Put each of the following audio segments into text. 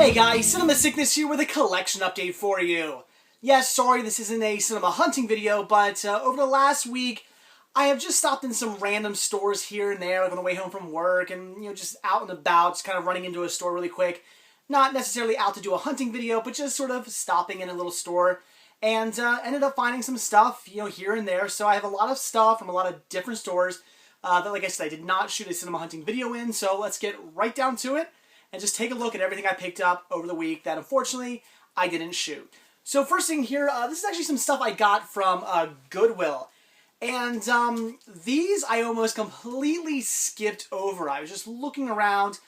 Hey guys, Cinema Sickness here with a collection update for you. Yes, sorry this isn't a cinema hunting video, but over the last week, I have just stopped in some random stores here and there, like on the way home from work, and just out and about, just kind of running into a store really quick. Not necessarily out to do a hunting video, but just sort of stopping in a little store, and ended up finding some stuff, here and there. So I have a lot of stuff from a lot of different stores that, like I said, I did not shoot a cinema hunting video in, so let's get right down to it and just take a look at everything I picked up over the week that, unfortunately, I didn't shoot. So first thing here, this is actually some stuff I got from Goodwill. And these I almost completely skipped over. I was just looking around,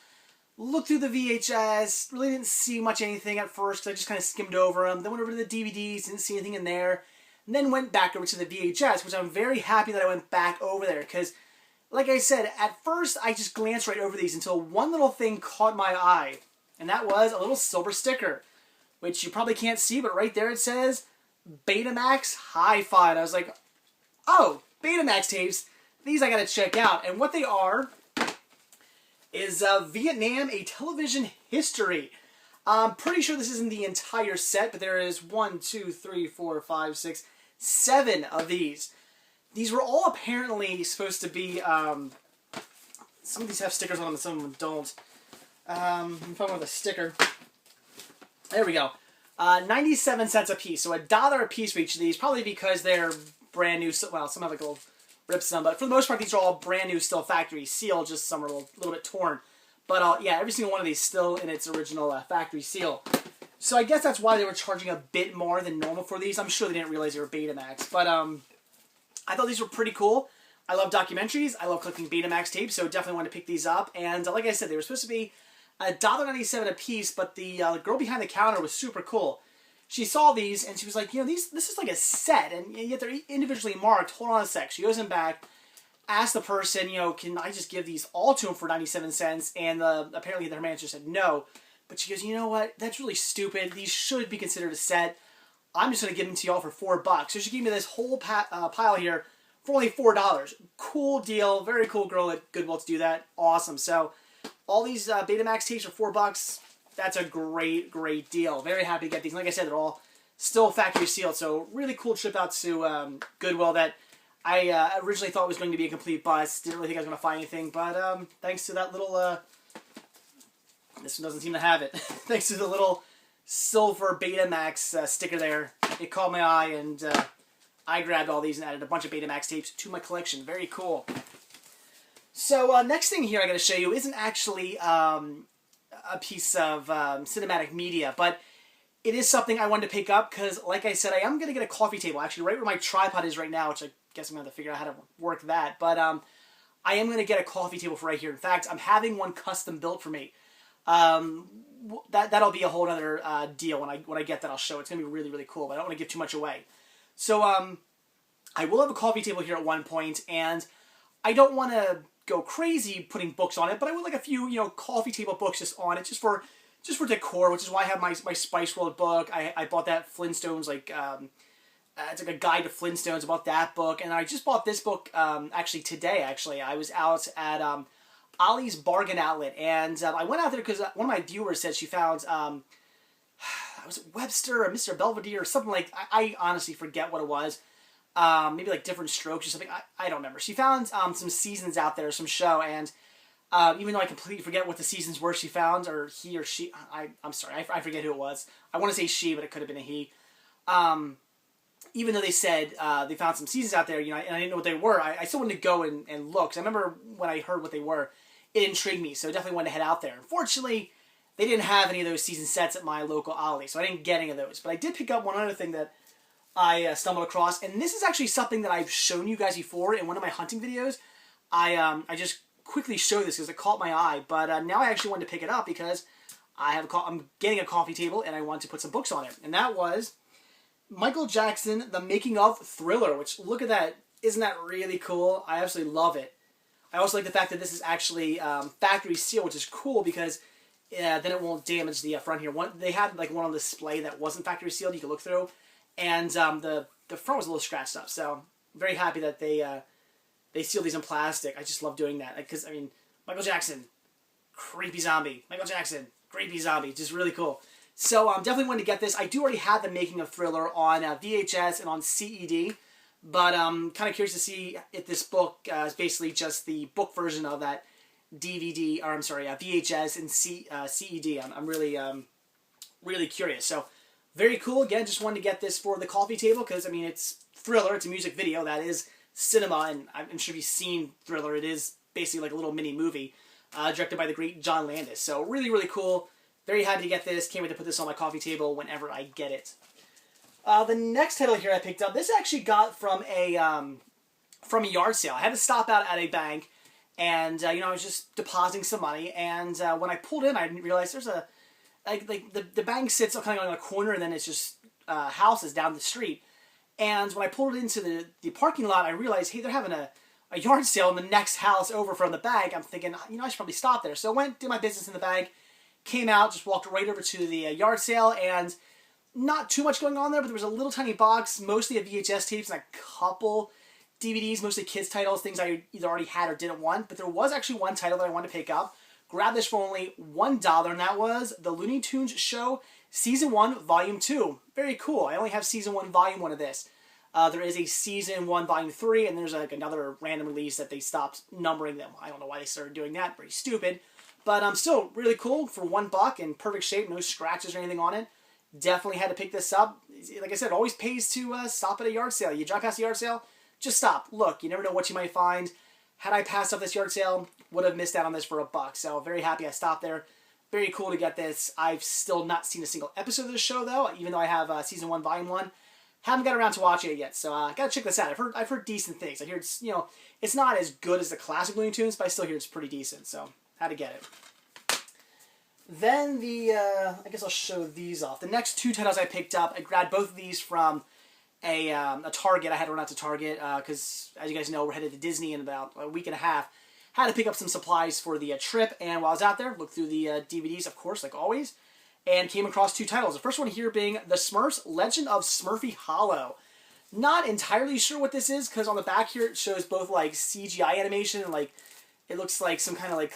looked through the VHS, really didn't see much anything at first, because I just kind of skimmed over them. Then went over to the DVDs, didn't see anything in there. And then went back over to the VHS, which I'm very happy that I went back over there, because like I said, at first I just glanced right over these until one little thing caught my eye, and that was a little silver sticker, which you probably can't see, but right there it says Betamax Hi-Fi. And I was like, oh, Betamax tapes, these I gotta check out. And what they are is Vietnam, a Television History. I'm pretty sure this isn't the entire set, but there is 1, 2, 3, 4, 5, 6, 7 of these. These were all apparently supposed to be, some of these have stickers on them and some of them don't. Let me find one with a sticker. There we go. 97 cents a piece, so $1 a piece for each of these, probably because they're brand new. Well, some have like little rips in them, but for the most part, these are all brand new, still factory seal, just some are a little bit torn. But yeah, every single one of these still in its original factory seal. So I guess that's why they were charging a bit more than normal for these. I'm sure they didn't realize they were Betamax, but I thought these were pretty cool. I love documentaries. I love collecting Betamax tapes, so definitely wanted to pick these up. And like I said, they were supposed to be $1.97 a piece, but the girl behind the counter was super cool. She saw these, and she was like, this is like a set, and yet they're individually marked. Hold on a sec. She goes in back, asks the person, can I just give these all to him for 97 cents? And apparently their manager said no. But she goes, you know what? That's really stupid. These should be considered a set. I'm just going to give them to y'all for $4. So she gave me this whole pile here for only $4. Cool deal. Very cool girl at Goodwill to do that. Awesome. So all these Betamax tapes for $4. That's a great, great deal. Very happy to get these. And like I said, they're all still factory sealed. So really cool trip out to Goodwill that I originally thought was going to be a complete bust. Didn't really think I was going to find anything. But thanks to that little... this one doesn't seem to have it. Thanks to the little silver Betamax sticker there, it caught my eye, and I grabbed all these and added a bunch of Betamax tapes to my collection. Very cool. So next thing here I got to show you isn't actually a piece of cinematic media, but it is something I wanted to pick up because, like I said, I am going to get a coffee table, actually right where my tripod is right now, which I guess I'm going to have to figure out how to work that, but I am going to get a coffee table for right here. In fact, I'm having one custom built for me. That'll be a whole other deal when I get that. I'll show. It's gonna be really, really cool, but I don't want to give too much away. So I will have a coffee table here at one point, and I don't want to go crazy putting books on it, but I would like a few coffee table books just on it, just for decor, which is why I have my Spice World book. I bought that Flintstones it's like a guide to Flintstones. I bought that book, and I just bought this book actually today. I was out at Ollie's Bargain Outlet, and I went out there because one of my viewers said she found, was it Webster or Mr. Belvedere or something like, I honestly forget what it was, maybe like Different Strokes or something, I don't remember. She found some seasons out there, some show, and even though I completely forget what the seasons were she found, or he or she, I'm sorry, I forget who it was. I want to say she, but it could have been a he. Even though they said they found some seasons out there, and I didn't know what they were, I still wanted to go and look, because I remember when I heard what they were, it intrigued me, so I definitely wanted to head out there. Unfortunately, they didn't have any of those season sets at my local Ollie, so I didn't get any of those. But I did pick up one other thing that I stumbled across, and this is actually something that I've shown you guys before in one of my hunting videos. I just quickly showed this because it caught my eye, but now I actually wanted to pick it up because I'm getting a coffee table, and I want to put some books on it. And that was Michael Jackson, The Making of Thriller, which, look at that. Isn't that really cool? I absolutely love it. I also like the fact that this is actually factory seal, which is cool because then it won't damage the front here. They had like one on display that wasn't factory sealed you could look through, and the front was a little scratched up. So I'm very happy that they seal these in plastic. I just love doing that because, Michael Jackson, creepy zombie. Michael Jackson, Creepy zombie, just really cool. So definitely wanted to get this. I do already have the making of Thriller on VHS and on CED, but kind of curious to see if this book is basically just the book version of that DVD, or I'm sorry, VHS and CED. I'm really, really curious. So very cool. Again, just wanted to get this for the coffee table because, I mean, it's Thriller. It's a music video. That is cinema, and I'm sure you've seen Thriller. It is basically like a little mini movie directed by the great John Landis. So really, really cool. Very happy to get this. Can't wait to put this on my coffee table whenever I get it. The next title here I picked up, this I actually got from a yard sale. I had to stop out at a bank, and you know, I was just depositing some money, and when I pulled in, I didn't realize there's a the bank sits kind of on a corner, and then it's just houses down the street. And when I pulled into the parking lot, I realized, hey, they're having a yard sale in the next house over from the bank. I'm thinking, you know, I should probably stop there. So I went, did my business in the bank, came out, just walked right over to the yard sale, and not too much going on there, but there was a little tiny box, mostly of VHS tapes and a couple DVDs, mostly kids titles, things I either already had or didn't want. But there was actually one title that I wanted to pick up. Grabbed this for only $1, and that was the Looney Tunes Show Season 1, Volume 2. Very cool. I only have Season 1, Volume 1 of this. There is a Season 1, Volume 3, and there's like another random release that they stopped numbering them. I don't know why they started doing that. Pretty stupid. But still really cool for $1 in perfect shape, no scratches or anything on it. Definitely had to pick this up. Like I said, it always pays to stop at a yard sale. You drive past a yard sale, just stop. Look, you never know what you might find. Had I passed up this yard sale, would have missed out on this for $1. So very happy I stopped there. Very cool to get this. I've still not seen a single episode of this show though, even though I have Season 1, Volume 1. Haven't got around to watching it yet, so gotta check this out. I've heard decent things. I hear it's, you know, it's not as good as the classic Looney Tunes, but I still hear it's pretty decent. So had to get it. Then I guess I'll show these off. The next two titles I picked up, I grabbed both of these from a Target. I had to run out to Target because, as you guys know, we're headed to Disney in about a week and a half. Had to pick up some supplies for the trip, and while I was out there, looked through the DVDs, of course, like always, and came across two titles. The first one here being The Smurfs Legend of Smurfy Hollow. Not entirely sure what this is, because on the back here it shows both like CGI animation and like it looks like some kind of like,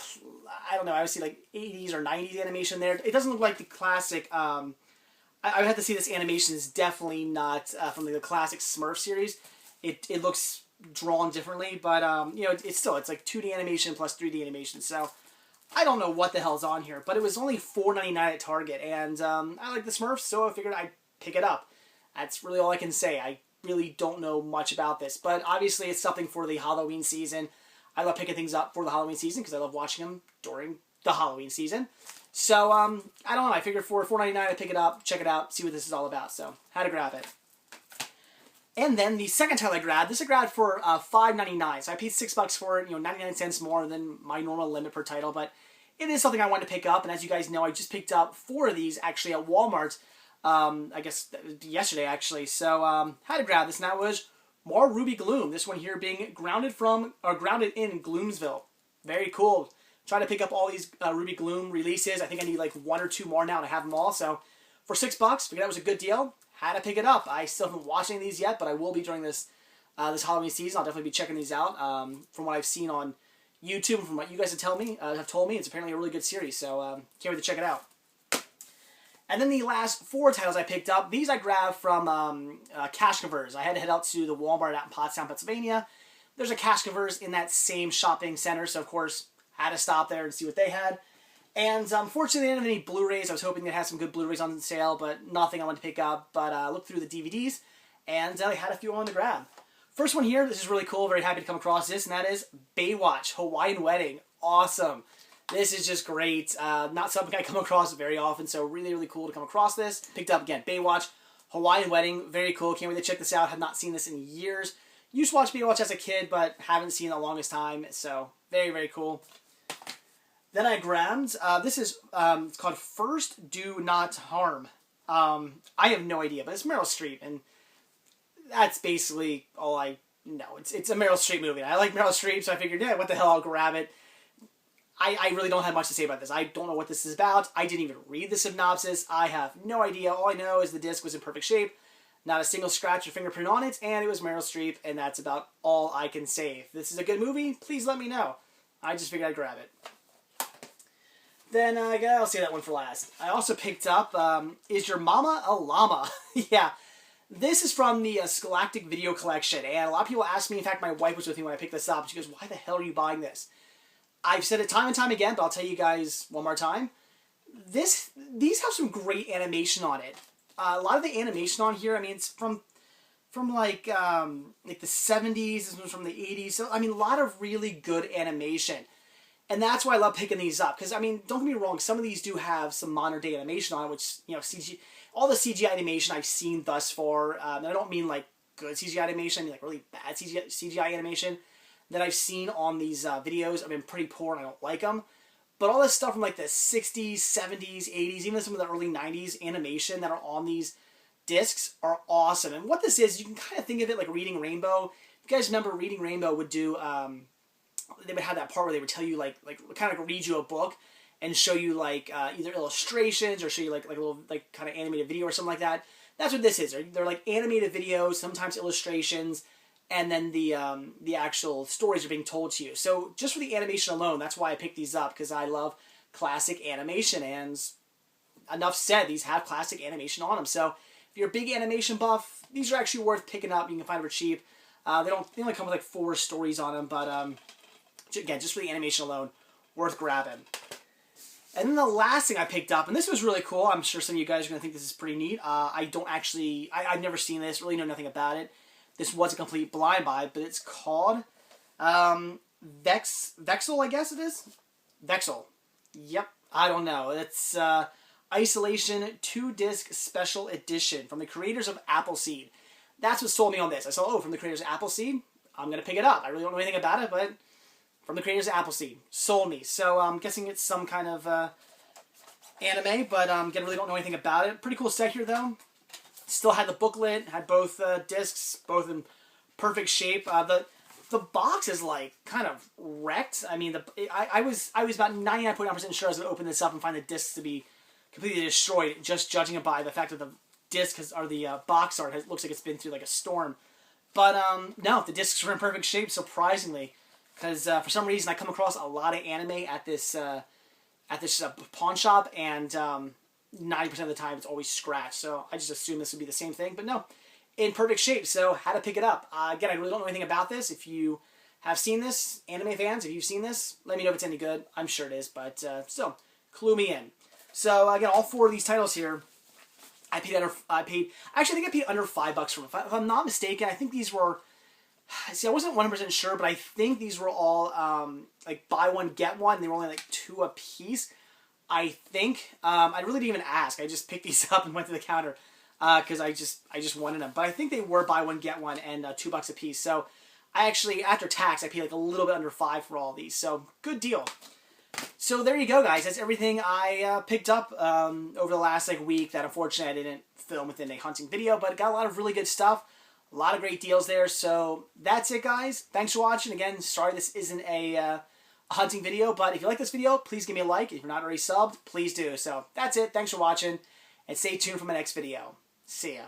I don't know, I would see like 80s or 90s animation there. It doesn't look like the classic, I would have to say this animation is definitely not from the classic Smurf series. It looks drawn differently, but you know, it's like 2D animation plus 3D animation, so I don't know what the hell's on here, but it was only $4.99 at Target, and I like the Smurfs, so I figured I'd pick it up. That's really all I can say. I really don't know much about this, but obviously it's something for the Halloween season. I love picking things up for the Halloween season because I love watching them during the Halloween season. So, I don't know. I figured for $4.99 I'd pick it up, check it out, see what this is all about. So, had to grab it. And then the second title I grabbed, this I grabbed for $5.99. So I paid $6 for it, you know, 99 cents more than my normal limit per title. But it is something I wanted to pick up. And as you guys know, I just picked up 4 of these actually at Walmart. I guess yesterday actually. So, had to grab this, and that was more Ruby Gloom. This one here being grounded in Gloomsville. Very cool. Trying to pick up all these Ruby Gloom releases. I think I need like 1 or 2 more now to have them all. So for $6, figured that was a good deal. Had to pick it up. I still haven't watched any of these yet, but I will be during this this Halloween season. I'll definitely be checking these out. From what I've seen on YouTube, and from what you guys have told me, it's apparently a really good series. So can't wait to check it out. And then the last 4 titles I picked up, these I grabbed from Cash Converters. I had to head out to the Walmart out in Pottstown, Pennsylvania. There's a Cash Converters in that same shopping center, so of course, had to stop there and see what they had. And unfortunately, they didn't have any Blu-rays. I was hoping they'd have some good Blu-rays on sale, but nothing I wanted to pick up. But I looked through the DVDs, and I had a few on the grab. First one here, this is really cool. Very happy to come across this, and that is Baywatch, Hawaiian Wedding. Awesome. This is just great. Not something I come across very often, so really, really cool to come across this. Picked up, again, Baywatch, Hawaiian Wedding. Very cool. Can't wait to check this out. Have not seen this in years. Used to watch Baywatch as a kid, but haven't seen it in the longest time, so very, very cool. Then I grabbed, this is it's called First Do Not Harm. I have no idea, but it's Meryl Streep, and that's basically all I know. It's a Meryl Streep movie. I like Meryl Streep, so I figured, yeah, what the hell, I'll grab it. I really don't have much to say about this. I don't know what this is about. I didn't even read the synopsis. I have no idea. All I know is the disc was in perfect shape, not a single scratch or fingerprint on it, and it was Meryl Streep, and that's about all I can say. If this is a good movie, please let me know. I just figured I'd grab it. Then I'll save that one for last. I also picked up Is Your Mama a Llama? Yeah. This is from the Scholastic Video Collection, and a lot of people ask me, in fact my wife was with me when I picked this up, she goes, why the hell are you buying this? I've said it time and time again, but I'll tell you guys one more time. These have some great animation on it. A lot of the animation on here, I mean, it's from like the 70s, this one's from the 80s, so I mean, a lot of really good animation. And that's why I love picking these up, because I mean, don't get me wrong, some of these do have some modern day animation on it, which, you know, all the CGI animation I've seen thus far, and I don't mean like good CGI animation, I mean like really bad CGI animation that I've seen on these videos have been pretty poor and I don't like them. But all this stuff from like the 60s, 70s, 80s, even some of the early 90s animation that are on these discs are awesome. And what this is, you can kind of think of it like Reading Rainbow. If you guys remember, Reading Rainbow would do, they would have that part where they would tell you like kind of like read you a book and show you like either illustrations or show you like a little like kind of animated video or something like that. That's what this is. They're like animated videos, sometimes illustrations, and then the actual stories are being told to you. So just for the animation alone, that's why I picked these up, because I love classic animation, and enough said, these have classic animation on them. So if you're a big animation buff, these are actually worth picking up. You can find them for cheap. They only come with like 4 stories on them, but again, just for the animation alone, worth grabbing. And then the last thing I picked up, and this was really cool. I'm sure some of you guys are going to think this is pretty neat. I've never seen this, really know nothing about it. This was a complete blind buy, but it's called Vexel, I guess it is? Vexel. Yep, I don't know. It's Isolation 2-disc Special Edition from the creators of Appleseed. That's what sold me on this. I saw, oh, from the creators of Appleseed, I'm going to pick it up. I really don't know anything about it, but from the creators of Appleseed. Sold me. So I'm guessing it's some kind of anime, but again, really don't know anything about it. Pretty cool set here, though. Still had the booklet, had both discs, both in perfect shape. The box is like kind of wrecked. I mean, I was about 99.9% sure I was going to open this up and find the discs to be completely destroyed, just judging it by the fact that the disc or the box art looks like it's been through like a storm. But no, the discs were in perfect shape, surprisingly, because for some reason I come across a lot of anime at this pawn shop, and 90% of the time it's always scratched, so I just assumed this would be the same thing, but no, in perfect shape, so had to pick it up. Again, I really don't know anything about this. If you have seen this, anime fans, if you've seen this, let me know if it's any good. I'm sure it is, but still, clue me in. So again, all 4 of these titles here, I think I paid under $5 for them. If I'm not mistaken, I think these were, see, I wasn't 100% sure, but I think these were all like buy one, get one. They were only like 2 a piece. I think. I really didn't even ask. I just picked these up and went to the counter because I just wanted them. But I think they were buy one, get one, and $2 a piece. So I actually, after tax, I paid like a little bit under $5 for all these. So good deal. So there you go, guys. That's everything I picked up over the last week that unfortunately I didn't film within a hunting video. But got a lot of really good stuff. A lot of great deals there. So that's it, guys. Thanks for watching. Again, sorry this isn't a hunting video, but if you like this video, please give me a like. If you're not already subbed, please do. So that's it. Thanks for watching, and stay tuned for my next video. See ya.